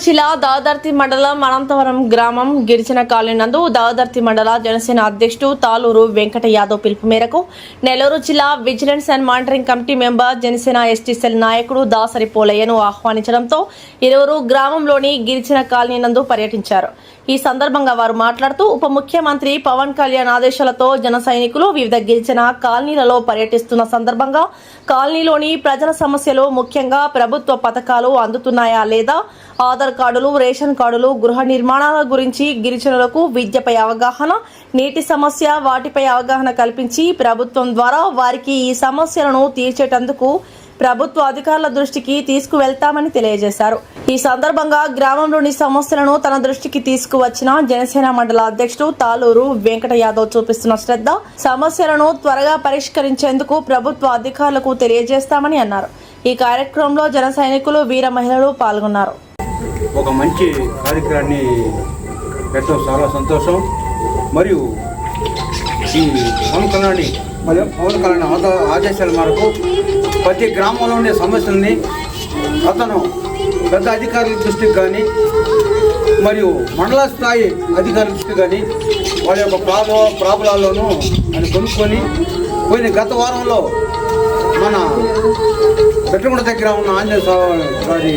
జిల్లా దాదర్తి మండలం అనంతవరం గ్రామం గిరిజన కాలనీ నందు దాదర్తి మండల జనసేన అధ్యక్షుడు తాలూరు వెంకట యాదవ్ పిలుపు మేరకు నెల్లూరు జిల్లా vigilance and monitoring committee member Janasena ST cell నాయకుడు దాసరి పోలయ్యను ఆహ్వానించడంతో ఇరువురు గ్రామంలోని గిరిజన కాలనీ నందు పర్యటించారు. ఈ సందర్భంగా వారు మాట్లాడుతూ ఉప ముఖ్యమంత్రి పవన్ కళ్యాణ్ ఆదేశాలతో జన సైనికులు వివిధ గిరిజన కాలనీలలో పర్యటిస్తున్న సందర్భంగా కాలనీలోని ప్రజల సమస్యలు ముఖ్యంగా ప్రభుత్వ పథకాలు అందుతున్నాయా లేదా, ఆధార్ కార్డులు, రేషన్ కార్డులు, గృహ నిర్మాణాల గురించి, గిరిజనులకు విద్యపై అవగాహన, నీటి సమస్య వాటిపై అవగాహన కల్పించి ప్రభుత్వం ద్వారా వారికి ఈ సమస్యలను తీర్చేటందుకు ప్రభుత్వ అధికారుల దృష్టికి తీసుకువెళ్తామని తెలియజేశారు. ఈ సందర్భంగా గ్రామంలోని సమస్యలను తన దృష్టికి తీసుకువచ్చిన జనసేన మండల అధ్యక్షుడు తాలూరు వెంకట యాదవ్ చూపిస్తున్న శ్రద్ధ, సమస్యలను త్వరగా పరిష్కరించేందుకు ప్రభుత్వ అధికారులకు తెలియజేస్తామని అన్నారు. ఈ కార్యక్రమంలో జన సైనికులు, వీర మహిళలు పాల్గొన్నారు. ఒక మంచి కార్యక్రమాన్ని పెట్టడం చాలా సంతోషం. మరియు ఈ పవన్ కళ్యాణ్ ఆదేశాల మేరకు ప్రతి గ్రామంలో ఉండే సమస్యల్ని అతను పెద్ద అధికారుల దృష్టికి కానీ మరియు మండల స్థాయి అధికారుల దృష్టికి కానీ వాళ్ళ యొక్క ప్రాబ్లాల్లోనూ ఆయన కొనుక్కొని పోయిన గత వారంలో మన పెట్టగుంట దగ్గర ఉన్న ఆంజనేయ స్వామి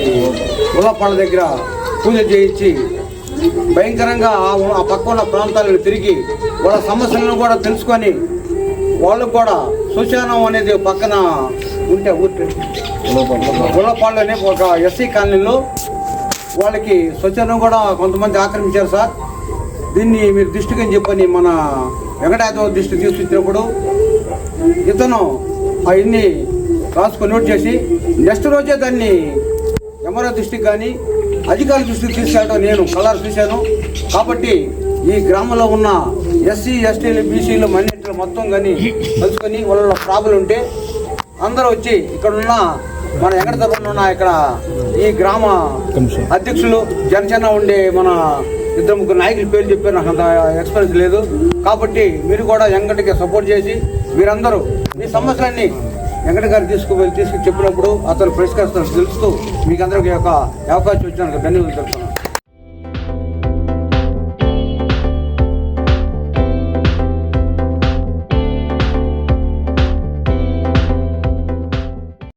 ఉల్లపాళ్ళ దగ్గర పూజ చేయించి భయంకరంగా ఆ పక్క ఉన్న ప్రాంతాలను తిరిగి వాళ్ళ సమస్యలను కూడా తెలుసుకొని వాళ్ళకు కూడా శ్మశానం అనేది పక్కన ఉంటే ఉల్లపాళ్ళనే ఒక ఎస్సీ కాలనీలో వాళ్ళకి శ్మశానం కూడా కొంతమంది ఆక్రమించారు సార్. దీన్ని మీరు దృష్టికి అని చెప్పని మన వెంకటాద్రి దృష్టికి తీసుకొచ్చినప్పుడు ఇతను అవన్నీ రాసుకొని నోట్ చేసి నెక్స్ట్ రోజే దాన్ని ఎంఆర్ఓ దృష్టికి కానీ అధికారుల దృష్టికి తీసుకెళ్ళడం నేను కలర్ చూశాను. కాబట్టి ఈ గ్రామంలో ఉన్న ఎస్సీ, ఎస్టీలు, బీసీలు, మైనారిటీలు మొత్తం కానీ కలుసుకొని వాళ్ళ ప్రాబ్లం ఉంటే అందరూ వచ్చి ఇక్కడున్న మన వెంకటపురంలో ఉన్న ఇక్కడ ఈ గ్రామ అధ్యక్షులు జనసేన ఉండే మన ఇద్దరు ముగ్గురు నాయకుల పేరు చెప్పారు. నాకు అంత ఎక్స్పీరియన్స్ లేదు. కాబట్టి మీరు కూడా వెంకటకి సపోర్ట్ చేసి మీరందరూ మీ సమస్యలన్నీ వెంకట గారు తీసుకు చెప్పినప్పుడు అతను పరిష్కరిస్తాను తెలుస్తూ మీకు అందరికీ ఒక అవకాశం ఇచ్చినందుకు ధన్యవాదాలు తెలుపుతున్నాను.